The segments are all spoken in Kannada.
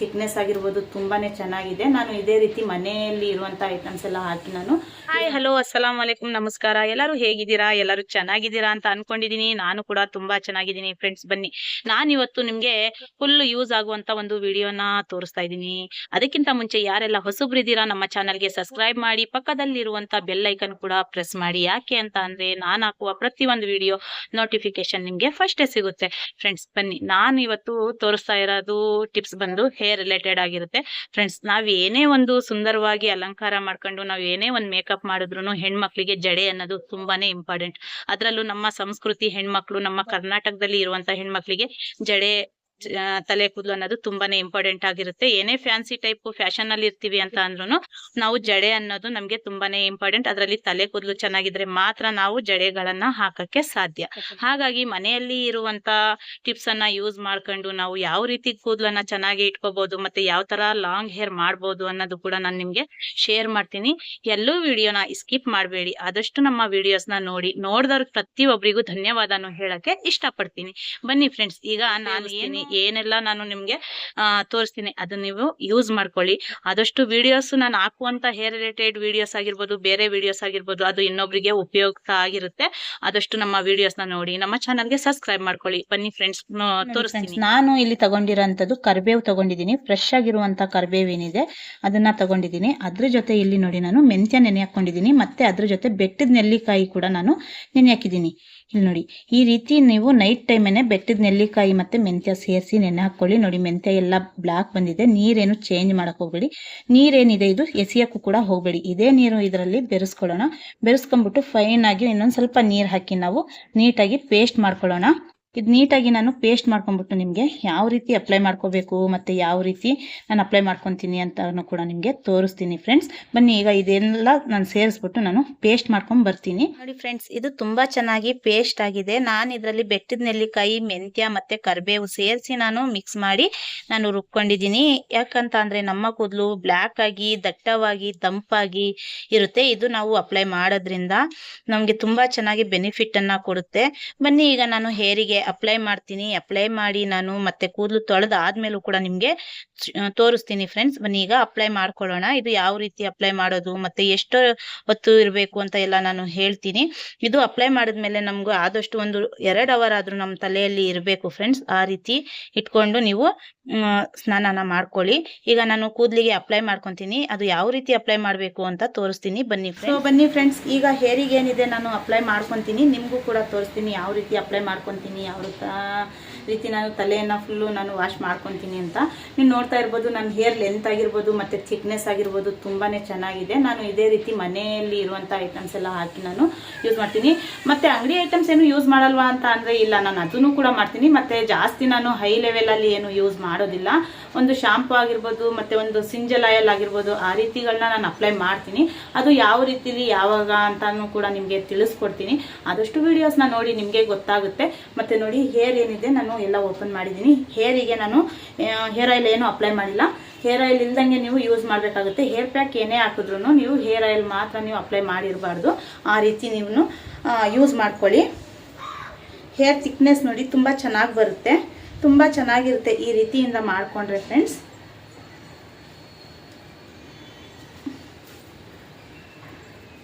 ಥಿಕ್ನೆಸ್ ಆಗಿರ್ಬೋದು ತುಂಬಾನೇ ಚೆನ್ನಾಗಿದೆ. ನಾನು ಇದೇ ರೀತಿ ಮನೆಯಲ್ಲಿ ಇರುವಂತ ಐಟಮ್ಸ್ ಎಲ್ಲ ಹಾಕಿ ನಾನು ಹಾಯ್ ಹಲೋ ಅಸ್ಸಲಾಂ ವಲೈಕುಂ ನಮಸ್ಕಾರ. ಎಲ್ಲರೂ ಹೇಗಿದ್ದೀರಾ? ಎಲ್ಲರೂ ಚೆನ್ನಾಗಿದ್ದೀರಾ ಅಂತ ಅನ್ಕೊಂಡಿದೀನಿ. ನಾನು ಕೂಡ ತುಂಬಾ ಚೆನ್ನಾಗಿದ್ದೀನಿ ಫ್ರೆಂಡ್ಸ್. ಬನ್ನಿ, ನಾನು ಇವತ್ತು ನಿಮ್ಗೆ ಫುಲ್ ಯೂಸ್ ಆಗುವಂತ ಒಂದು ವಿಡಿಯೋನ ತೋರಿಸ್ತಾ ಇದ್ದೀನಿ. ಅದಕ್ಕಿಂತ ಮುಂಚೆ ಯಾರೆಲ್ಲ ಹೊಸಬ್ರಿದ್ದೀರಾ ನಮ್ಮ ಚಾನಲ್ಗೆ ಸಬ್ಸ್ಕ್ರೈಬ್ ಮಾಡಿ, ಪಕ್ಕದಲ್ಲಿರುವಂತ ಬೆಲ್ ಐಕನ್ ಕೂಡ ಪ್ರೆಸ್ ಮಾಡಿ. ಯಾಕೆ ಅಂತ ಅಂದ್ರೆ ನಾನು ಹಾಕುವ ಪ್ರತಿ ಒಂದು ವಿಡಿಯೋ ನೋಟಿಫಿಕೇಶನ್ ನಿಮ್ಗೆ ಫಸ್ಟ್ ಸಿಗುತ್ತೆ ಫ್ರೆಂಡ್ಸ್. ಬನ್ನಿ, ನಾನು ಇವತ್ತು ತೋರಿಸ್ತಾ ಇರೋದು ಟಿಪ್ಸ್ ಬಂದು ಹೇರ್ ರಿಲೇಟೆಡ್ ಆಗಿರುತ್ತೆ ಫ್ರೆಂಡ್ಸ್. ನಾವ್ ಏನೇ ಒಂದು ಸುಂದರವಾಗಿ ಅಲಂಕಾರ ಮಾಡ್ಕೊಂಡು ನಾವ್ ಏನೇ ಒಂದು ಮೇಕಪ್ ಮಾಡಿದ್ರು ಹೆಣ್ಮಕ್ಳಿಗೆ ಜಡೆ ಅನ್ನೋದು ತುಂಬಾನೇ ಇಂಪಾರ್ಟೆಂಟ್. ಅದ್ರಲ್ಲೂ ನಮ್ಮ ಸಂಸ್ಕೃತಿ ಹೆಣ್ಮಕ್ಳು, ನಮ್ಮ ಕರ್ನಾಟಕದಲ್ಲಿ ಇರುವಂತ ಹೆಣ್ಮಕ್ಳಿಗೆ ಜಡೆ ತಲೆ ಕೂದಲು ಅನ್ನೋದು ತುಂಬಾನೇ ಇಂಪಾರ್ಟೆಂಟ್ ಆಗಿರುತ್ತೆ. ಏನೇ ಫ್ಯಾನ್ಸಿ ಟೈಪ್ ಫ್ಯಾಷನ್ ಅಲ್ಲಿ ಇರ್ತೀವಿ ಅಂತ ಅಂದ್ರೂ ನಾವು ಜಡೆ ಅನ್ನೋದು ನಮ್ಗೆ ತುಂಬಾನೇ ಇಂಪಾರ್ಟೆಂಟ್. ಅದರಲ್ಲಿ ತಲೆ ಕೂದಲು ಚೆನ್ನಾಗಿದ್ರೆ ಮಾತ್ರ ನಾವು ಜಡೆಗಳನ್ನ ಹಾಕಕ್ಕೆ ಸಾಧ್ಯ. ಹಾಗಾಗಿ ಮನೆಯಲ್ಲಿ ಇರುವಂತ ಟಿಪ್ಸ್ ಅನ್ನ ಯೂಸ್ ಮಾಡ್ಕೊಂಡು ನಾವು ಯಾವ ರೀತಿ ಕೂದಲನ್ನ ಚೆನ್ನಾಗಿ ಇಟ್ಕೋಬಹುದು, ಮತ್ತೆ ಯಾವ ತರ ಲಾಂಗ್ ಹೇರ್ ಮಾಡ್ಬೋದು ಅನ್ನೋದು ಕೂಡ ನಾನು ನಿಮ್ಗೆ ಶೇರ್ ಮಾಡ್ತೀನಿ. ಎಲ್ಲೂ ವಿಡಿಯೋನ ಸ್ಕಿಪ್ ಮಾಡಬೇಡಿ, ಆದಷ್ಟು ನಮ್ಮ ವಿಡಿಯೋಸ್ ನ ನೋಡಿ. ನೋಡಿದವ್ರ ಪ್ರತಿಯೊಬ್ಬರಿಗೂ ಧನ್ಯವಾದನು ಹೇಳಕ್ಕೆ ಇಷ್ಟಪಡ್ತೀನಿ. ಬನ್ನಿ ಫ್ರೆಂಡ್ಸ್, ಈಗ ನಾನು ಏನೆಲ್ಲ ನಾನು ನಿಮ್ಗೆ ತೋರಿಸ್ತೀನಿ ಅದನ್ನ ನೀವು ಯೂಸ್ ಮಾಡ್ಕೊಳ್ಳಿ. ಆದಷ್ಟು ವಿಡಿಯೋಸ್ ನಾನು ಹಾಕುವಂತ ಹೇರ್ ರಿಲೇಟೆಡ್ ವಿಡಿಯೋಸ್ ಆಗಿರ್ಬೋದು, ಬೇರೆ ವಿಡಿಯೋಸ್ ಆಗಿರ್ಬೋದು, ಅದು ಇನ್ನೊಬ್ರಿಗೆ ಉಪಯುಕ್ತ ಆಗಿರುತ್ತೆ. ಆದಷ್ಟು ನಮ್ಮ ವಿಡಿಯೋಸ್ ನ ನೋಡಿ, ನಮ್ಮ ಚಾನಲ್ಗೆ ಸಬ್ಸ್ಕ್ರೈಬ್ ಮಾಡ್ಕೊಳ್ಳಿ. ಬನ್ನಿ ಫ್ರೆಂಡ್ಸ್, ತೋರಿಸ್ತೀನಿ. ನಾನು ಇಲ್ಲಿ ತಗೊಂಡಿರೋಂಥದ್ದು ಕರಿಬೇವು ತಗೊಂಡಿದ್ದೀನಿ. ಫ್ರೆಶ್ ಆಗಿರುವಂತ ಕರಿಬೇವು ಏನಿದೆ ಅದನ್ನ ತಗೊಂಡಿದ್ದೀನಿ. ಅದ್ರ ಜೊತೆ ಇಲ್ಲಿ ನೋಡಿ ನಾನು ಮೆಂತ್ಯ ನೆನೆ ಹಾಕೊಂಡಿದ್ದೀನಿ, ಮತ್ತೆ ಅದ್ರ ಜೊತೆ ಬೆಟ್ಟದ ನೆಲ್ಲಿಕಾಯಿ ಕೂಡ ನಾನು ನೆನೆ ಹಾಕಿದ್ದೀನಿ. ಇಲ್ಲಿ ನೋಡಿ, ಈ ರೀತಿ ನೀವು ನೈಟ್ ಟೈಮೇನೆ ಬೆಟ್ಟದ ನೆಲ್ಲಿಕಾಯಿ ಮತ್ತೆ ಮೆಂತ್ಯ ಸೇರಿಸಿ ನೆನೆ ಹಾಕೊಳ್ಳಿ. ನೋಡಿ, ಮೆಂತ್ಯ ಎಲ್ಲ ಬ್ಲಾಕ್ ಬಂದಿದೆ. ನೀರೇನು ಚೇಂಜ್ ಮಾಡಕ್ ಹೋಗ್ಬೇಡಿ. ನೀರೇನಿದೆ ಇದು ಎಸಿಯಕ್ಕೂ ಕೂಡ ಹೋಗ್ಬೇಡಿ. ಇದೇ ನೀರು ಇದರಲ್ಲಿ ಬೆರೆಸ್ಕೊಳ್ಳೋಣ. ಬೆರೆಸ್ಕೊಂಡ್ಬಿಟ್ಟು ಫೈನ್ ಆಗಿ ಇನ್ನೊಂದ್ ಸ್ವಲ್ಪ ನೀರ್ ಹಾಕಿ ನಾವು ನೀಟಾಗಿ ಪೇಸ್ಟ್ ಮಾಡ್ಕೊಳ್ಳೋಣ. ಇದು ನೀಟಾಗಿ ನಾನು ಪೇಸ್ಟ್ ಮಾಡ್ಕೊಂಡ್ಬಿಟ್ಟು ನಿಮ್ಗೆ ಯಾವ ರೀತಿ ಅಪ್ಲೈ ಮಾಡ್ಕೋಬೇಕು ಮತ್ತೆ ಯಾವ ರೀತಿ ನಾನು ಅಪ್ಲೈ ಮಾಡ್ಕೊತೀನಿ ಅಂತ ಕೂಡ ನಿಮ್ಗೆ ತೋರಿಸ್ತೀನಿ ಫ್ರೆಂಡ್ಸ್. ಬನ್ನಿ, ಈಗ ಇದೆಲ್ಲ ನಾನು ಸೇರಿಸ್ಬಿಟ್ಟು ನಾನು ಪೇಸ್ಟ್ ಮಾಡ್ಕೊಂಡ್ ಬರ್ತೀನಿ. ನೋಡಿ ಫ್ರೆಂಡ್ಸ್, ಇದು ತುಂಬಾ ಚೆನ್ನಾಗಿ ಪೇಸ್ಟ್ ಆಗಿದೆ. ನಾನು ಇದರಲ್ಲಿ ಬೆಟ್ಟದ ನೆಲ್ಲಿಕಾಯಿ, ಮೆಂತ್ಯ ಮತ್ತೆ ಕರಿಬೇವು ಸೇರಿಸಿ ನಾನು ಮಿಕ್ಸ್ ಮಾಡಿ ನಾನು ರುಬ್ಕೊಂಡಿದ್ದೀನಿ. ಯಾಕಂತ ಅಂದ್ರೆ ನಮ್ಮ ಕೂದಲು ಬ್ಲ್ಯಾಕ್ ಆಗಿ ದಟ್ಟವಾಗಿ ತಂಪಾಗಿ ಇರುತ್ತೆ. ಇದು ನಾವು ಅಪ್ಲೈ ಮಾಡೋದ್ರಿಂದ ನಮ್ಗೆ ತುಂಬಾ ಚೆನ್ನಾಗಿ ಬೆನಿಫಿಟ್ ಅನ್ನ ಕೊಡುತ್ತೆ. ಬನ್ನಿ, ಈಗ ನಾನು ಹೇರಿಗೆ ಅಪ್ಲೈ ಮಾಡ್ತೀನಿ. ಅಪ್ಲೈ ಮಾಡಿ ನಾನು ಮತ್ತೆ ಕೂದಲು ತೊಳೆದ ಆದ್ಮೇಲೂ ಕೂಡ ನಿಮ್ಗೆ ತೋರಿಸ್ತೀನಿ ಫ್ರೆಂಡ್ಸ್. ಬನ್ನಿ, ಈಗ ಅಪ್ಲೈ ಮಾಡ್ಕೊಳ್ಳೋಣ. ಇದು ಯಾವ ರೀತಿ ಅಪ್ಲೈ ಮಾಡೋದು ಮತ್ತೆ ಎಷ್ಟು ಹೊತ್ತು ಇರಬೇಕು ಅಂತ ಎಲ್ಲ ನಾನು ಹೇಳ್ತೀನಿ. ಇದು ಅಪ್ಲೈ ಮಾಡಿದ್ಮೇಲೆ ನಮ್ಗೆ ಆದಷ್ಟು ಒಂದು 2 ಅವರ್ ಆದ್ರೂ ನಮ್ಮ ತಲೆಯಲ್ಲಿ ಇರಬೇಕು ಫ್ರೆಂಡ್ಸ್. ಆ ರೀತಿ ಇಟ್ಕೊಂಡು ನೀವು ಸ್ನಾನನ ಮಾಡ್ಕೊಳ್ಳಿ. ಈಗ ನಾನು ಕೂದಲಿಗೆ ಅಪ್ಲೈ ಮಾಡ್ಕೊಂತೀನಿ. ಅದು ಯಾವ ರೀತಿ ಅಪ್ಲೈ ಮಾಡಬೇಕು ಅಂತ ತೋರಿಸ್ತೀನಿ. ಬನ್ನಿ ಫ್ರೆಂಡ್ಸ್, ಈಗ ಹೇರಿಗೆ ಏನಿದೆ ನಾನು ಅಪ್ಲೈ ಮಾಡ್ಕೊಂತೀನಿ. ನಿಮಗೂ ಕೂಡ ತೋರಿಸ್ತೀನಿ ಯಾವ ರೀತಿ ಅಪ್ಲೈ ಮಾಡ್ಕೊಂತೀನಿ, ಯಾವ ರೀತಿ ನಾನು ತಲೆಯನ್ನ ಫುಲ್ಲು ನಾನು ವಾಶ್ ಮಾಡ್ಕೊತೀನಿ ಅಂತ. ನೀವು ನೋಡ್ತಾ ಇರ್ಬೋದು, ನನ್ನ ಹೇರ್ ಲೆಂತ್ ಆಗಿರ್ಬೋದು ಮತ್ತೆ ಥಿಕ್ನೆಸ್ ಆಗಿರ್ಬೋದು ತುಂಬಾನೇ ಚೆನ್ನಾಗಿದೆ. ನಾನು ಇದೇ ರೀತಿ ಮನೆಯಲ್ಲಿ ಇರುವಂತ ಐಟಮ್ಸ್ ಎಲ್ಲ ಹಾಕಿ ನಾನು ಯೂಸ್ ಮಾಡ್ತೀನಿ. ಮತ್ತೆ ಅಂಗಡಿ ಐಟಮ್ಸ್ ಏನು ಯೂಸ್ ಮಾಡಲ್ವಾ ಅಂತ ಅಂದ್ರೆ ಇಲ್ಲ, ನಾನು ಅದನ್ನು ಕೂಡ ಮಾಡ್ತೀನಿ. ಮತ್ತೆ ಜಾಸ್ತಿ ನಾನು ಹೈ ಲೆವೆಲ್ ಅಲ್ಲಿ ಏನು ಯೂಸ್ ಮಾಡೋದಿಲ್ಲ. ಒಂದು ಶಾಂಪು ಆಗಿರ್ಬೋದು ಮತ್ತೆ ಒಂದು ಸಿಂಜಲ್ ಆಯಿಲ್ ಆಗಿರ್ಬೋದು, ಆ ರೀತಿಗಳನ್ನ ನಾನು ಅಪ್ಲೈ ಮಾಡ್ತೀನಿ. ಅದು ಯಾವ ರೀತಿಲಿ ಯಾವಾಗ ಅಂತಾನು ಕೂಡ ನಿಮ್ಗೆ ತಿಳಿಸ್ಕೊಡ್ತೀನಿ. ಆದಷ್ಟು ವಿಡಿಯೋಸ್ನ ನೋಡಿ, ನಿಮ್ಗೆ ಗೊತ್ತಾಗುತ್ತೆ. ಮತ್ತೆ ನೋಡಿ, ಹೇರ್ ಏನಿದೆ ನಾನು ಎಲ್ಲ ಓಪನ್ ಮಾಡಿದ್ದೀನಿ. ಹೇರಿಗೆ ನಾನು ಹೇರ್ ಆಯಿಲ್ ಏನು ಅಪ್ಲೈ ಮಾಡಿಲ್ಲ. ಹೇರ್ ಆಯಿಲ್ ಇಲ್ದಂಗೆ ನೀವು ಯೂಸ್ ಮಾಡಬೇಕಾಗುತ್ತೆ. ಹೇರ್ ಪ್ಯಾಕ್ ಏನೇ ಹಾಕಿದ್ರು ನೀವು ಹೇರ್ ಆಯಿಲ್ ಮಾತ್ರ ನೀವು ಅಪ್ಲೈ ಮಾಡಿರಬಾರ್ದು. ಆ ರೀತಿ ನೀವು ಯೂಸ್ ಮಾಡ್ಕೊಳ್ಳಿ. ಹೇರ್ ಥಿಕ್ನೆಸ್ ನೋಡಿ ತುಂಬ ಚೆನ್ನಾಗಿ ಬರುತ್ತೆ, ತುಂಬ ಚೆನ್ನಾಗಿರುತ್ತೆ ಈ ರೀತಿಯಿಂದ ಮಾಡಿಕೊಂಡ್ರೆ ಫ್ರೆಂಡ್ಸ್.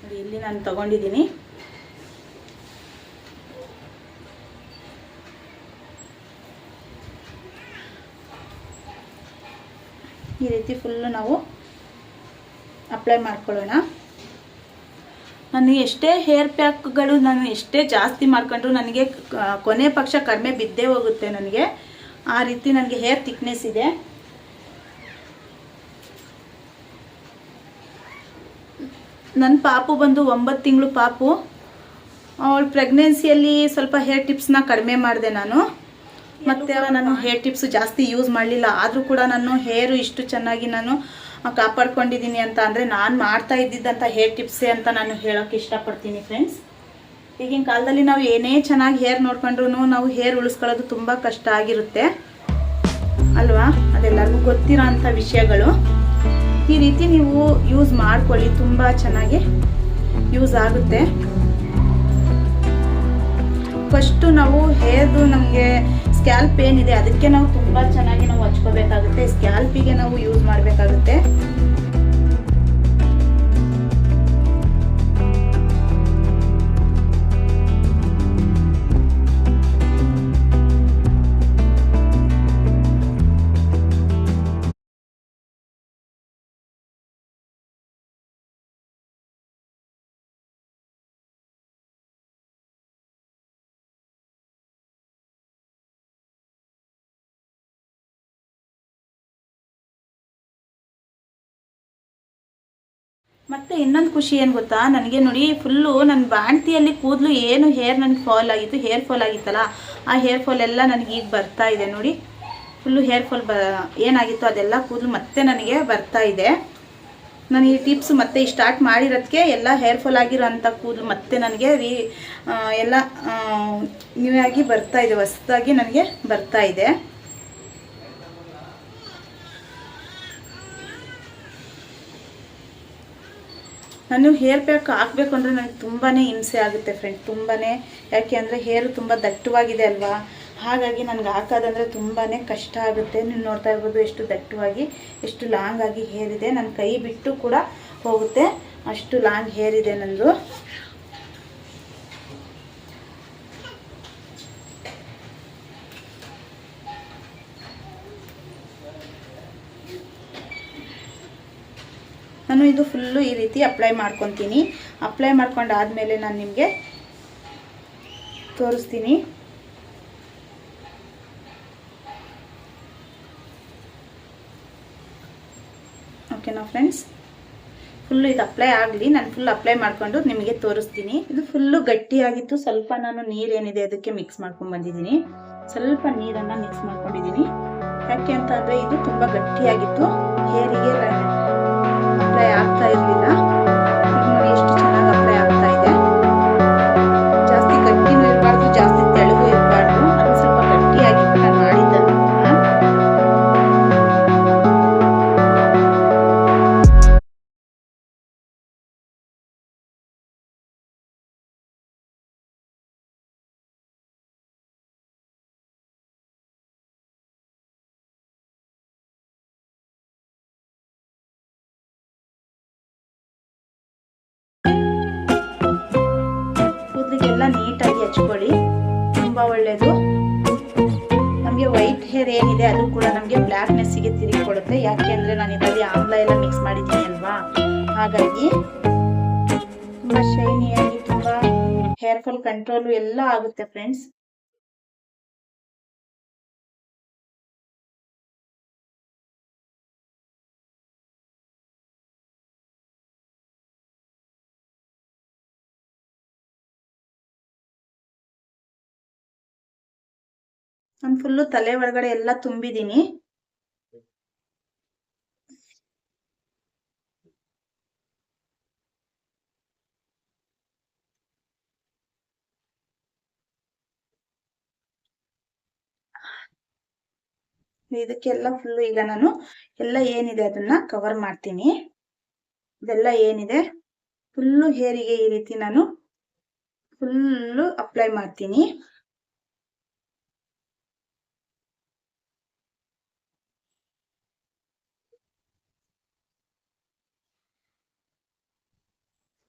ನೋಡಿ, ಇಲ್ಲಿ ನಾನು ತಗೊಂಡಿದ್ದೀನಿ. ಈ ರೀತಿ ಫುಲ್ಲು ನಾವು ಅಪ್ಲೈ ಮಾಡ್ಕೊಳ್ಳೋಣ. ನಾನು ಎಷ್ಟೇ ಹೇರ್ ಪ್ಯಾಕ್ಗಳು ನಾನು ಎಷ್ಟೇ ಜಾಸ್ತಿ ಮಾಡ್ಕೊಂಡ್ರು ನನಗೆ ಕೊನೆ ಪಕ್ಷ ಕಡಿಮೆ ಬಿದ್ದೇ ಹೋಗುತ್ತೆ ನನಗೆ. ಆ ರೀತಿ ನನಗೆ ಹೇರ್ ಥಿಕ್ನೆಸ್ ಇದೆ. ನನ್ನ ಪಾಪು ಬಂದು 9 ತಿಂಗಳು ಪಾಪು. ಅವಳ ಪ್ರೆಗ್ನೆನ್ಸಿಯಲ್ಲಿ ಸ್ವಲ್ಪ ಹೇರ್ ಟಿಪ್ಸ್ನ ಕಡಿಮೆ ಮಾಡಿದೆ ನಾನು. ಮತ್ತೆ ನಾನು ಹೇರ್ ಟಿಪ್ಸ್ ಜಾಸ್ತಿ ಯೂಸ್ ಮಾಡಲಿಲ್ಲ. ಆದರೂ ಕೂಡ ನಾನು ಹೇರು ಇಷ್ಟು ಚೆನ್ನಾಗಿ ನಾನು ಕಾಪಾಡ್ಕೊಂಡಿದ್ದೀನಿ ಅಂತ ಅಂದರೆ ನಾನು ಮಾಡ್ತಾ ಇದ್ದಿದ್ದಂಥ ಹೇರ್ ಟಿಪ್ಸೇ ಅಂತ ನಾನು ಹೇಳೋಕ್ಕೆ ಇಷ್ಟಪಡ್ತೀನಿ ಫ್ರೆಂಡ್ಸ್. ಈಗಿನ ಕಾಲದಲ್ಲಿ ನಾವು ಏನೇ ಚೆನ್ನಾಗಿ ಹೇರ್ ನೋಡ್ಕೊಂಡ್ರು ನಾವು ಹೇರ್ ಉಳಿಸ್ಕೊಳ್ಳೋದು ತುಂಬ ಕಷ್ಟ ಆಗಿರುತ್ತೆ ಅಲ್ವಾ? ಅದೆಲ್ಲರಿಗೂ ಗೊತ್ತಿರೋ ಅಂಥ ವಿಷಯಗಳು. ಈ ರೀತಿ ನೀವು ಯೂಸ್ ಮಾಡ್ಕೊಳ್ಳಿ, ತುಂಬ ಚೆನ್ನಾಗಿ ಯೂಸ್ ಆಗುತ್ತೆ. ಫಸ್ಟು ನಾವು ಹೇರ್ದು ನಮಗೆ ಸ್ಕ್ಯಾಲ್ಪ್ ಏನಿದೆ ಅದಕ್ಕೆ ನಾವು ತುಂಬ ಚೆನ್ನಾಗಿ ನಾವು ಹಚ್ಕೋಬೇಕಾಗುತ್ತೆ. ಸ್ಕ್ಯಾಲ್ಪಿಗೆ ನಾವು ಯೂಸ್ ಮಾಡಬೇಕಾಗುತ್ತೆ. ಮತ್ತೆ ಇನ್ನೊಂದು ಖುಷಿ ಏನು ಗೊತ್ತಾ, ನನಗೆ ನೋಡಿ ಫುಲ್ಲು ನನ್ನ ಬಾಣ್ತಿಯಲ್ಲಿ ಕೂದಲು ಏನು ಹೇರ್ ನನಗೆ ಫಾಲ್ ಆಗಿತ್ತು, ಹೇರ್ ಫಾಲ್ ಆಗಿತ್ತಲ್ಲ, ಆ ಹೇರ್ ಫಾಲ್ ಎಲ್ಲ ನನಗೆ ಈಗ ಬರ್ತಾ ಇದೆ ನೋಡಿ. ಫುಲ್ಲು ಹೇರ್ ಫಾಲ್ ಏನಾಗಿತ್ತು ಅದೆಲ್ಲ ಕೂದಲು ಮತ್ತೆ ನನಗೆ ಬರ್ತಾ ಇದೆ. ನಾನು ಈ ಟಿಪ್ಸ್ ಮತ್ತೆ ಸ್ಟಾರ್ಟ್ ಮಾಡಿರೋದಕ್ಕೆ ಎಲ್ಲ ಹೇರ್ ಫಾಲ್ ಆಗಿರೋ ಅಂಥ ಕೂದಲು ಮತ್ತೆ ನನಗೆ ಎಲ್ಲ ನ್ಯೂ ಬರ್ತಾ ಇದೆ, ಹೊಸದಾಗಿ ನನಗೆ ಬರ್ತಾ ಇದೆ. ನಾನು ಹೇರ್ ಪ್ಯಾಕ್ ಹಾಕಬೇಕು ಅಂದರೆ ನನಗೆ ತುಂಬಾ ಹಿಂಸೆ ಆಗುತ್ತೆ ಫ್ರೆಂಡ್, ತುಂಬಾ. ಯಾಕೆ ಅಂದರೆ ಹೇರು ತುಂಬ ದಟ್ಟವಾಗಿದೆ ಅಲ್ವಾ, ಹಾಗಾಗಿ ನನಗೆ ಹಾಕೋದಂದರೆ ತುಂಬಾ ಕಷ್ಟ ಆಗುತ್ತೆ. ನೀವು ನೋಡ್ತಾ ಇರ್ಬೋದು ಎಷ್ಟು ದಟ್ಟವಾಗಿ, ಎಷ್ಟು ಲಾಂಗ್ ಆಗಿ ಹೇರ್ ಇದೆ. ನನ್ನ ಕೈ ಬಿಟ್ಟು ಕೂಡ ಹೋಗುತ್ತೆ, ಅಷ್ಟು ಲಾಂಗ್ ಹೇರ್ ಇದೆ ನಂದು. ನಾನು ಇದು ಫುಲ್ಲು ಈ ರೀತಿ ಅಪ್ಲೈ ಮಾಡ್ಕೊತೀನಿ. ಅಪ್ಲೈ ಮಾಡ್ಕೊಂಡಾದ್ಮೇಲೆ ನಾನು ನಿಮಗೆ ತೋರಿಸ್ತೀನಿ. ಓಕೆನಾ ಫ್ರೆಂಡ್ಸ್, ಫುಲ್ಲು ಇದು ಅಪ್ಲೈ ಆಗಲಿ, ನಾನು ಫುಲ್ ಅಪ್ಲೈ ಮಾಡಿಕೊಂಡು ನಿಮಗೆ ತೋರಿಸ್ತೀನಿ. ಇದು ಫುಲ್ಲು ಗಟ್ಟಿಯಾಗಿತ್ತು. ಸ್ವಲ್ಪ ನಾನು ನೀರೇನಿದೆ ಅದಕ್ಕೆ ಮಿಕ್ಸ್ ಮಾಡ್ಕೊಂಡು ಬಂದಿದ್ದೀನಿ. ಸ್ವಲ್ಪ ನೀರನ್ನು ಮಿಕ್ಸ್ ಮಾಡ್ಕೊಂಡಿದ್ದೀನಿ. ಯಾಕೆ ಅಂತ ಅಂದರೆ ಇದು ತುಂಬ ಗಟ್ಟಿಯಾಗಿತ್ತು, ಹೇರಿಗೆ ಅಪ್ಲೈ ಆಗ್ತಾ ಇರಲಿಲ್ಲ. ನೋಡಿ ಎಷ್ಟು ಚೆನ್ನಾಗಿ ಅಪ್ಲೈ ಆಗ್ತಾ ಇದೆ. ಜಾಸ್ತಿ ಗಟ್ಟಿನೂ ಇರಬಾರ್ದು, ಜಾಸ್ತಿ ತೆಳುಗೂ ಇರಬಾರ್ದು, ಅದು ಸ್ವಲ್ಪ ಗಟ್ಟಿಯಾಗಿತ್ತು ನಾನು ಮಾಡಿದ್ದನ್ನು. ಕೂದಲಿಗೆಲ್ಲ ನೀಟಾಗಿ ಹಚ್ಕೊಳ್ಳಿ, ತುಂಬ ಒಳ್ಳೆಯದು. ನಮಗೆ ವೈಟ್ ಹೇರ್ ಏನಿದೆ ಅದು ಕೂಡ ನಮಗೆ ಬ್ಲ್ಯಾಕ್ನೆಸ್ಸಿಗೆ ತಿರುಗಿ ಕೊಡುತ್ತೆ. ಯಾಕೆ ಅಂದರೆ ನಾನು ಇದರಲ್ಲಿ ಆಮ್ಲ ಎಲ್ಲ ಮಿಕ್ಸ್ ಮಾಡಿದ್ದೀನಿ ಅಲ್ವಾ, ಹಾಗಾಗಿ ತುಂಬ ಶೈನಿಯಾಗಿ, ತುಂಬ ಹೇರ್ ಫಾಲ್ ಕಂಟ್ರೋಲು ಎಲ್ಲ ಆಗುತ್ತೆ ಫ್ರೆಂಡ್ಸ್. ನಾನು ಫುಲ್ಲು ತಲೆ ಒಳಗಡೆ ಎಲ್ಲ ತುಂಬಿದ್ದೀನಿ. ಇದಕ್ಕೆಲ್ಲ ಫುಲ್ಲು ಈಗ ನಾನು ಎಲ್ಲ ಏನಿದೆ ಅದನ್ನ ಕವರ್ ಮಾಡ್ತೀನಿ. ಇದೆಲ್ಲ ಏನಿದೆ ಫುಲ್ಲು ಹೇರಿಗೆ ಈ ರೀತಿ ನಾನು ಫುಲ್ಲು ಅಪ್ಲೈ ಮಾಡ್ತೀನಿ.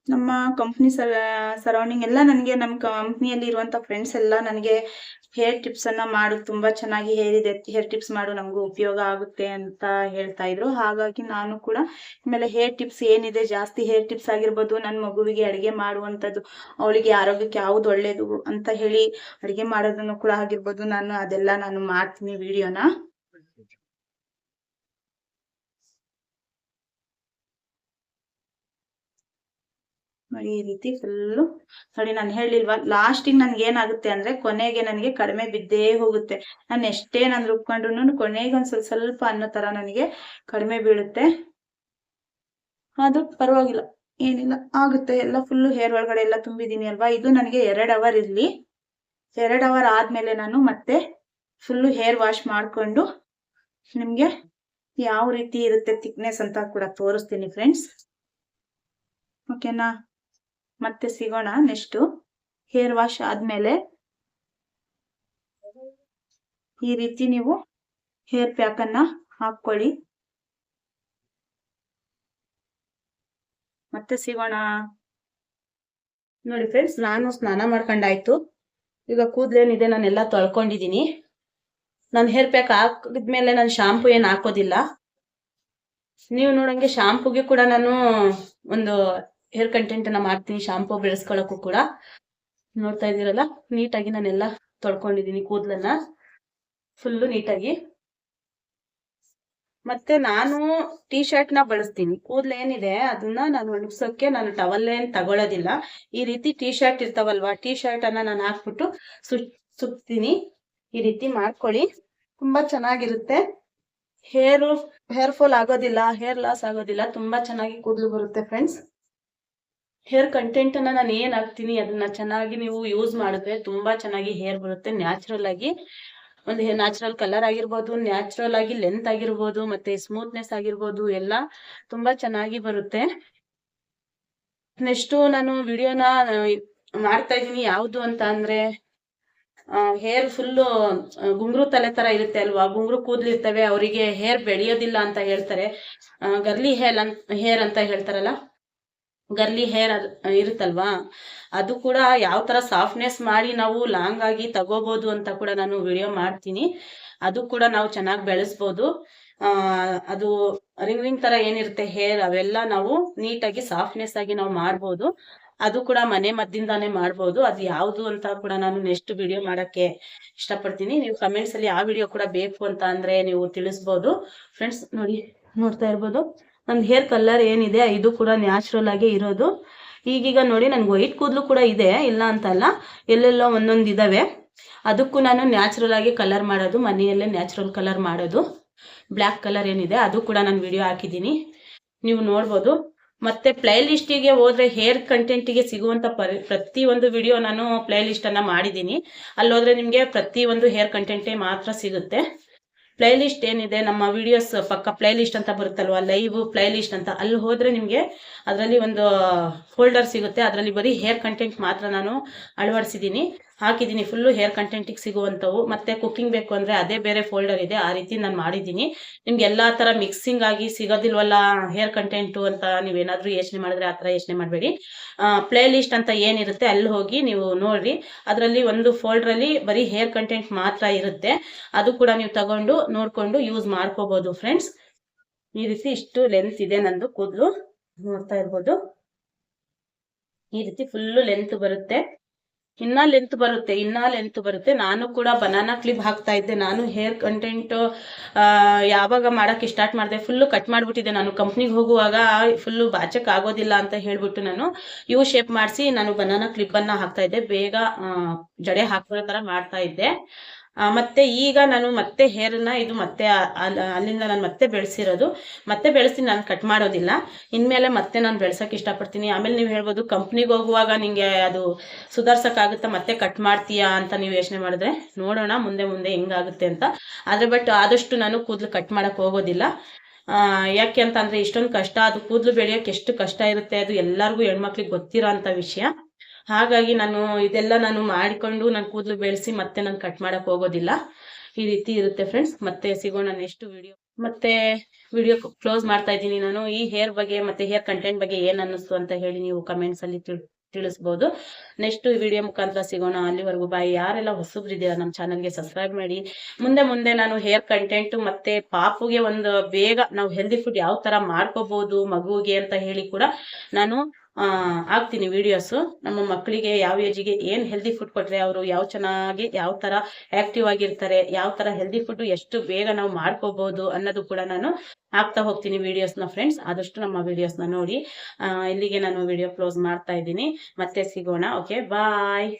ನಮ್ಮ ಕಂಪ್ನಿ ಸರೌಂಡಿಂಗ್ ಎಲ್ಲ ನನಗೆ, ನಮ್ಮ ಕಂಪ್ನಿಯಲ್ಲಿ ಇರುವಂಥ ಫ್ರೆಂಡ್ಸ್ ಎಲ್ಲ ನನಗೆ ಹೇರ್ ಟಿಪ್ಸನ್ನು ಮಾಡು, ತುಂಬ ಚೆನ್ನಾಗಿ ಹೇರ್ ಇದೆ, ಹೇರ್ ಟಿಪ್ಸ್ ಮಾಡು, ನಮಗೂ ಉಪಯೋಗ ಆಗುತ್ತೆ ಅಂತ ಹೇಳ್ತಾ ಇದ್ರು. ಹಾಗಾಗಿ ನಾನು ಕೂಡ ಆಮೇಲೆ ಹೇರ್ ಟಿಪ್ಸ್ ಏನಿದೆ, ಜಾಸ್ತಿ ಹೇರ್ ಟಿಪ್ಸ್ ಆಗಿರ್ಬೋದು, ನನ್ನ ಮಗುವಿಗೆ ಅಡುಗೆ ಮಾಡುವಂಥದ್ದು, ಅವಳಿಗೆ ಆರೋಗ್ಯಕ್ಕೆ ಯಾವುದು ಒಳ್ಳೆಯದು ಅಂತ ಹೇಳಿ ಅಡುಗೆ ಮಾಡೋದನ್ನು ಕೂಡ ಆಗಿರ್ಬೋದು, ಅದೆಲ್ಲ ನಾನು ಮಾಡ್ತೀನಿ ವಿಡಿಯೋನ. ನೋಡಿ ಈ ರೀತಿ ಫುಲ್ಲು ನೋಡಿ, ನಾನು ಹೇಳಿಲ್ವಾ ಲಾಸ್ಟಿಗೆ ನನ್ಗೆ ಏನಾಗುತ್ತೆ ಅಂದ್ರೆ ಕೊನೆಗೆ ನನಗೆ ಕಡಿಮೆ ಬಿದ್ದೇ ಹೋಗುತ್ತೆ. ನಾನು ಎಷ್ಟೇ ನಾನು ರುಬ್ಕೊಂಡ್ರು ಕೊನೆಗೆ ಒಂದ್ ಸ್ವಲ್ಪ ಅನ್ನೋ ತರ ನನಗೆ ಕಡಿಮೆ ಬೀಳುತ್ತೆ. ಅದು ಪರವಾಗಿಲ್ಲ, ಏನಿಲ್ಲ, ಆಗುತ್ತೆ. ಎಲ್ಲ ಫುಲ್ಲು ಹೇರ್ ಒಳಗಡೆ ಎಲ್ಲ ತುಂಬಿದೀನಿ ಅಲ್ವಾ. ಇದು ನನಗೆ 2 ಅವರ್ ಇರ್ಲಿ. 2 ಅವರ್ ಆದ್ಮೇಲೆ ನಾನು ಮತ್ತೆ ಫುಲ್ಲು ಹೇರ್ ವಾಶ್ ಮಾಡ್ಕೊಂಡು ನಿಮ್ಗೆ ಯಾವ ರೀತಿ ಇರುತ್ತೆ ಥಿಕ್ನೆಸ್ ಅಂತ ಕೂಡ ತೋರಿಸ್ತೀನಿ ಫ್ರೆಂಡ್ಸ್. ಓಕೆನಾ, ಮತ್ತೆ ಸಿಗೋಣ ನೆಕ್ಸ್ಟ್ ಹೇರ್ ವಾಶ್ ಆದ್ಮೇಲೆ. ಈ ರೀತಿ ನೀವು ಹೇರ್ ಪ್ಯಾಕ್ ಅನ್ನ ಹಾಕೊಳ್ಳಿ. ಮತ್ತೆ ಸಿಗೋಣ. ನೋಡಿ ಫ್ರೆಂಡ್ಸ್, ನಾನು ಸ್ನಾನ ಮಾಡ್ಕೊಂಡಾಯ್ತು. ಈಗ ಕೂದ್ಲೇನಿದೆ ನಾನೆಲ್ಲ ತೊಳ್ಕೊಂಡಿದೀನಿ. ನಾನು ಹೇರ್ ಪ್ಯಾಕ್ ಹಾಕಿದ್ಮೇಲೆ ನಾನು ಶಾಂಪು ಏನು ಹಾಕೋದಿಲ್ಲ. ನೀವು ನೋಡಂಗೆ ಶಾಂಪುಗೆ ಕೂಡ ನಾನು ಒಂದು ಹೇರ್ ಕಂಟೆಂಟ್ ಅನ್ನ ಮಾಡ್ತೀನಿ, ಶಾಂಪು ಬೆಳೆಸ್ಕೊಳ್ಳೋಕ್ಕೂ ಕೂಡ. ನೋಡ್ತಾ ಇದ್ದೀರಲ್ಲ, ನೀಟಾಗಿ ನಾನೆಲ್ಲ ತೊಳ್ಕೊಂಡಿದೀನಿ ಕೂದಲನ್ನ ಫುಲ್ಲು ನೀಟಾಗಿ. ಮತ್ತೆ ನಾನು ಟೀ ಶರ್ಟ್ ನ ಬಳಸ್ತೀನಿ. ಕೂದಲೇನಿದೆ ಅದನ್ನ ನಾನು ಒಣಗ್ಸೋಕೆ ನಾನು ಟವಲ್ ಏನ್ ತಗೊಳ್ಳೋದಿಲ್ಲ. ಈ ರೀತಿ ಟೀ ಶರ್ಟ್ ಇರ್ತಾವಲ್ವಾ, ಟೀ ಶರ್ಟ್ ಅನ್ನ ನಾನು ಹಾಕ್ಬಿಟ್ಟು ಸುತ್ತೀನಿ. ಈ ರೀತಿ ಮಾಡ್ಕೊಳ್ಳಿ, ತುಂಬಾ ಚೆನ್ನಾಗಿರುತ್ತೆ. ಹೇರ್ ಫಾಲ್ ಆಗೋದಿಲ್ಲ, ಹೇರ್ ಲಾಸ್ ಆಗೋದಿಲ್ಲ, ತುಂಬಾ ಚೆನ್ನಾಗಿ ಕೂದಲು ಬರುತ್ತೆ ಫ್ರೆಂಡ್ಸ್. ಹೇರ್ ಕಂಟೆಂಟ್ ಅನ್ನ ನಾನು ಏನ್ ಹಾಕ್ತೀನಿ ಅದನ್ನ ಚೆನ್ನಾಗಿ ನೀವು ಯೂಸ್ ಮಾಡಿದ್ರೆ ತುಂಬಾ ಚೆನ್ನಾಗಿ ಹೇರ್ ಬರುತ್ತೆ. ನ್ಯಾಚುರಲ್ ಆಗಿ ಒಂದು ನ್ಯಾಚುರಲ್ ಕಲರ್ ಆಗಿರ್ಬೋದು, ನ್ಯಾಚುರಲ್ ಆಗಿ ಲೆಂತ್ ಆಗಿರ್ಬೋದು, ಮತ್ತೆ ಸ್ಮೂತ್ನೆಸ್ ಆಗಿರ್ಬೋದು, ಎಲ್ಲ ತುಂಬಾ ಚೆನ್ನಾಗಿ ಬರುತ್ತೆ. ನೆಕ್ಸ್ಟ್ ನಾನು ವಿಡಿಯೋನ ಮಾಡ್ತಾ ಇದೀನಿ ಯಾವ್ದು ಅಂತ ಅಂದ್ರೆ, ಹೇರ್ ಫುಲ್ಲು ಗುಂಗ್ರು ತಲೆ ತರ ಇರುತ್ತೆ ಅಲ್ವಾ, ಗುಂಗ್ರು ಕೂದ್ಲಿರ್ತವೆ, ಅವರಿಗೆ ಹೇರ್ ಬೆಳೆಯೋದಿಲ್ಲ ಅಂತ ಹೇಳ್ತಾರೆ. ಗರ್ಲಿ ಹೇರ್ ಅಂತ ಹೇಳ್ತಾರಲ್ಲ, ಗರ್ಲಿ ಹೇರ್ ಇರುತ್ತಲ್ವಾ, ಅದು ಕೂಡ ಯಾವ ತರ ಸಾಫ್ಟ್ನೆಸ್ ಮಾಡಿ ನಾವು ಲಾಂಗ್ ಆಗಿ ತಗೋಬಹುದು ಅಂತ ಕೂಡ ನಾನು ವಿಡಿಯೋ ಮಾಡ್ತೀನಿ. ಅದು ಕೂಡ ನಾವು ಚೆನ್ನಾಗಿ ಬೆಳೆಸ್ಬೋದು. ಅದು ರಿಂಗ್ ತರ ಏನಿರುತ್ತೆ ಹೇರ್, ಅವೆಲ್ಲ ನಾವು ನೀಟಾಗಿ ಸಾಫ್ಟ್ನೆಸ್ ಆಗಿ ನಾವು ಮಾಡ್ಬೋದು. ಅದು ಕೂಡ ಮನೆ ಮದ್ದಿಂದಾನೇ ಮಾಡ್ಬೋದು. ಅದು ಯಾವುದು ಅಂತ ಕೂಡ ನಾನು ನೆಕ್ಸ್ಟ್ ವಿಡಿಯೋ ಮಾಡಕ್ಕೆ ಇಷ್ಟಪಡ್ತೀನಿ. ನೀವು ಕಮೆಂಟ್ಸ್ ಅಲ್ಲಿ ಆ ವಿಡಿಯೋ ಕೂಡ ಬೇಕು ಅಂತ ಅಂದ್ರೆ ನೀವು ತಿಳಿಸ್ಬೋದು ಫ್ರೆಂಡ್ಸ್. ನೋಡ್ತಾ ಇರ್ಬೋದು ನನ್ನ ಹೇರ್ ಕಲರ್ ಏನಿದೆ ಇದು ಕೂಡ ನ್ಯಾಚುರಲ್ ಆಗಿ ಇರೋದು. ಈಗೀಗ ನೋಡಿ ನನ್ಗೆ ವೈಟ್ ಕೂದಲು ಕೂಡ ಇದೆ, ಇಲ್ಲ ಅಂತಲ್ಲ, ಎಲ್ಲೆಲ್ಲೋ ಒಂದೊಂದು ಇದಾವೆ. ಅದಕ್ಕೂ ನಾನು ನ್ಯಾಚುರಲ್ ಆಗಿ ಕಲರ್ ಮಾಡೋದು, ಮನೆಯಲ್ಲೇ ನ್ಯಾಚುರಲ್ ಕಲರ್ ಮಾಡೋದು. ಬ್ಲ್ಯಾಕ್ ಕಲರ್ ಏನಿದೆ ಅದು ಕೂಡ ನಾನು ವಿಡಿಯೋ ಹಾಕಿದ್ದೀನಿ, ನೀವು ನೋಡ್ಬೋದು. ಮತ್ತೆ ಪ್ಲೇ ಲಿಸ್ಟಿಗೆ ಹೋದ್ರೆ ಹೇರ್ ಕಂಟೆಂಟಿಗೆ ಸಿಗುವಂತ ಪ್ರತಿ ಒಂದು ವಿಡಿಯೋ ನಾನು ಪ್ಲೇ ಲಿಸ್ಟ್ ಅನ್ನ ಮಾಡಿದ್ದೀನಿ. ಅಲ್ಲೋದ್ರೆ ನಿಮ್ಗೆ ಪ್ರತಿ ಒಂದು ಹೇರ್ ಕಂಟೆಂಟೇ ಮಾತ್ರ ಸಿಗುತ್ತೆ. ಪ್ಲೇ ಲಿಸ್ಟ್ ಏನಿದೆ, ನಮ್ಮ ವಿಡಿಯೋಸ್ ಪಕ್ಕ ಪ್ಲೇ ಲಿಸ್ಟ್ ಅಂತ ಬರುತ್ತಲ್ವಾ, ಲೈವ್ ಪ್ಲೇ ಲಿಸ್ಟ್ ಅಂತ, ಅಲ್ಲಿ ಹೋದ್ರೆ ನಿಮ್ಗೆ ಅದರಲ್ಲಿ ಒಂದು ಫೋಲ್ಡರ್ ಸಿಗುತ್ತೆ. ಅದರಲ್ಲಿ ಬರೀ ಹೇರ್ ಕಂಟೆಂಟ್ ಮಾತ್ರ ನಾನು ಅಳವಡಿಸಿದ್ದೀನಿ, ಹಾಕಿದ್ದೀನಿ, ಫುಲ್ಲು ಹೇರ್ ಕಂಟೆಂಟಿಗೆ ಸಿಗುವಂಥವು. ಮತ್ತೆ ಕುಕಿಂಗ್ ಬೇಕು ಅಂದ್ರೆ ಅದೇ ಬೇರೆ ಫೋಲ್ಡರ್ ಇದೆ, ಆ ರೀತಿ ನಾನು ಮಾಡಿದ್ದೀನಿ. ನಿಮ್ಗೆ ಎಲ್ಲಾ ತರ ಮಿಕ್ಸಿಂಗ್ ಆಗಿ ಸಿಗೋದಿಲ್ವಲ್ಲ ಹೇರ್ ಕಂಟೆಂಟು ಅಂತ ನೀವೇನಾದ್ರೂ ಯೋಚನೆ ಮಾಡಿದ್ರೆ ಆ ಥರ ಯೋಚನೆ ಮಾಡಬೇಡಿ. ಪ್ಲೇ ಲಿಸ್ಟ್ ಅಂತ ಏನಿರುತ್ತೆ ಅಲ್ಲಿ ಹೋಗಿ ನೀವು ನೋಡ್ರಿ, ಅದರಲ್ಲಿ ಒಂದು ಫೋಲ್ಡರ್ ಅಲ್ಲಿ ಬರೀ ಹೇರ್ ಕಂಟೆಂಟ್ ಮಾತ್ರ ಇರುತ್ತೆ. ಅದು ಕೂಡ ನೀವು ತಗೊಂಡು ನೋಡ್ಕೊಂಡು ಯೂಸ್ ಮಾಡ್ಕೋಬಹುದು ಫ್ರೆಂಡ್ಸ್. ಈ ರೀತಿ ಇಷ್ಟು ಲೆಂತ್ ಇದೆ ನಂದು ಕೂದಲು, ನೋಡ್ತಾ ಇರ್ಬೋದು. ಈ ರೀತಿ ಫುಲ್ಲು ಲೆಂತ್ ಬರುತ್ತೆ, ಇನ್ನ ಲೆಂತ್ ಬರುತ್ತೆ. ನಾನು ಕೂಡ ಬನಾನಾ ಕ್ಲಿಪ್ ಹಾಕ್ತಾ ಇದ್ದೆ. ನಾನು ಹೇರ್ ಕಂಟೆಂಟ್ ಯಾವಾಗ ಮಾಡಕ್ಕೆ ಸ್ಟಾರ್ಟ್ ಮಾಡಿದೆ, ಫುಲ್ಲು ಕಟ್ ಮಾಡ್ಬಿಟ್ಟಿದ್ದೆ. ನಾನು ಕಂಪ್ನಿಗೆ ಹೋಗುವಾಗ ಫುಲ್ಲು ಬಾಚಕ್ ಆಗೋದಿಲ್ಲ ಅಂತ ಹೇಳ್ಬಿಟ್ಟು ನಾನು ಯು ಶೇಪ್ ಮಾಡಿಸಿ ನಾನು ಬನಾನಾ ಕ್ಲಿಪ್ ಅನ್ನ ಹಾಕ್ತಾ ಇದ್ದೆ, ಬೇಗ ಜಡೆ ಹಾಕೋ ತರ ಮಾಡ್ತಾ ಇದ್ದೆ. ಮತ್ತೆ ಈಗ ನಾನು ಮತ್ತೆ ಹೇರ್ನ ಇದು ಮತ್ತೆ ಅಲ್ಲಿಂದ ನಾನು ಮತ್ತೆ ಬೆಳೆಸಿರೋದು, ಮತ್ತೆ ಬೆಳೆಸ್ತೀನಿ, ನಾನು ಕಟ್ ಮಾಡೋದಿಲ್ಲ. ಇನ್ಮೇಲೆ ಮತ್ತೆ ನಾನು ಬೆಳೆಸೋಕೆ ಇಷ್ಟಪಡ್ತೀನಿ. ಆಮೇಲೆ ನೀವು ಹೇಳ್ಬೋದು ಕಂಪ್ನಿಗೆ ಹೋಗುವಾಗ ನಿಂಗೆ ಅದು ಸುಧಾರ್ಸೋಕ್ಕಾಗುತ್ತಾ, ಮತ್ತೆ ಕಟ್ ಮಾಡ್ತೀಯಾ ಅಂತ ನೀವು ಯೋಚನೆ ಮಾಡಿದ್ರೆ, ನೋಡೋಣ ಮುಂದೆ ಹೆಂಗಾಗುತ್ತೆ ಅಂತ. ಆದರೆ ಬಟ್ ಆದಷ್ಟು ನಾನು ಕೂದಲು ಕಟ್ ಮಾಡಕ್ಕೆ ಹೋಗೋದಿಲ್ಲ. ಯಾಕೆ ಅಂತ ಅಂದ್ರೆ ಇಷ್ಟೊಂದು ಕಷ್ಟ, ಅದು ಕೂದಲು ಬೆಳೆಯೋಕೆ ಎಷ್ಟು ಕಷ್ಟ ಇರುತ್ತೆ ಅದು ಎಲ್ಲರಿಗೂ ಹೆಣ್ಮಕ್ಳಿಗೆ ಗೊತ್ತಿರೋ ಅಂಥ ವಿಷಯ. ಹಾಗಾಗಿ ನಾನು ಇದೆಲ್ಲ ನಾನು ಮಾಡಿಕೊಂಡು ನಾನು ಕೂದಲು ಬೆಳೆಸಿ ಮತ್ತೆ ನಾನು ಕಟ್ ಮಾಡಕ್ ಹೋಗೋದಿಲ್ಲ. ಈ ರೀತಿ ಇರುತ್ತೆ ಫ್ರೆಂಡ್ಸ್. ಮತ್ತೆ ಸಿಗೋಣ ನೆಕ್ಸ್ಟ್ ವಿಡಿಯೋ. ಮತ್ತೆ ವಿಡಿಯೋ ಕ್ಲೋಸ್ ಮಾಡ್ತಾ ಇದ್ದೀನಿ ನಾನು. ಈ ಹೇರ್ ಬಗ್ಗೆ ಮತ್ತೆ ಹೇರ್ ಕಂಟೆಂಟ್ ಬಗ್ಗೆ ಏನ್ ಅನ್ನಿಸ್ತು ಅಂತ ಹೇಳಿ ನೀವು ಕಮೆಂಟ್ಸ್ ಅಲ್ಲಿ ತಿಳಿಸ್ಬೋದು. ನೆಕ್ಸ್ಟ್ ವಿಡಿಯೋ ಮುಖಾಂತರ ಸಿಗೋಣ. ಅಲ್ಲಿವರೆಗೂ ಬಾಯ್. ಯಾರೆಲ್ಲ ಹೊಸಬ್ರಿದ್ದೀರಾ ನಮ್ಮ ಚಾನಲ್ಗೆ ಸಬ್ಸ್ಕ್ರೈಬ್ ಮಾಡಿ. ಮುಂದೆ ನಾನು ಹೇರ್ ಕಂಟೆಂಟ್ ಮತ್ತೆ ಪಾಪುಗೆ ಒಂದು ಬೇಗ ನಾವು ಹೆಲ್ದಿ ಫುಡ್ ಯಾವ ತರ ಮಾಡ್ಕೋಬಹುದು ಮಗುವಿಗೆ ಅಂತ ಹೇಳಿ ಕೂಡ ನಾನು ಹಾಕ್ತೀನಿ ವಿಡಿಯೋಸು. ನಮ್ಮ ಮಕ್ಕಳಿಗೆ ಯಾವ ಏಜಿಗೆ ಏನ್ ಹೆಲ್ದಿ ಫುಡ್ ಕೊಟ್ರೆ ಅವರು ಯಾವ ತರ ಆಕ್ಟಿವ್ ಆಗಿರ್ತಾರೆ, ಯಾವ ತರ ಹೆಲ್ದಿ ಫುಡ್ ಎಷ್ಟು ಬೇಗ ನಾವು ಮಾಡ್ಕೋಬಹುದು ಅನ್ನೋದು ಕೂಡ ನಾನು ಹಾಕ್ತಾ ಹೋಗ್ತೀನಿ ವಿಡಿಯೋಸ್ನ ಫ್ರೆಂಡ್ಸ್. ಆದಷ್ಟು ನಮ್ಮ ವಿಡಿಯೋಸ್ನ ನೋಡಿ. ಇಲ್ಲಿಗೆ ನಾನು ವಿಡಿಯೋ ಕ್ಲೋಸ್ ಮಾಡ್ತಾ ಇದ್ದೀನಿ. ಮತ್ತೆ ಸಿಗೋಣ. ಓಕೆ, ಬಾಯ್.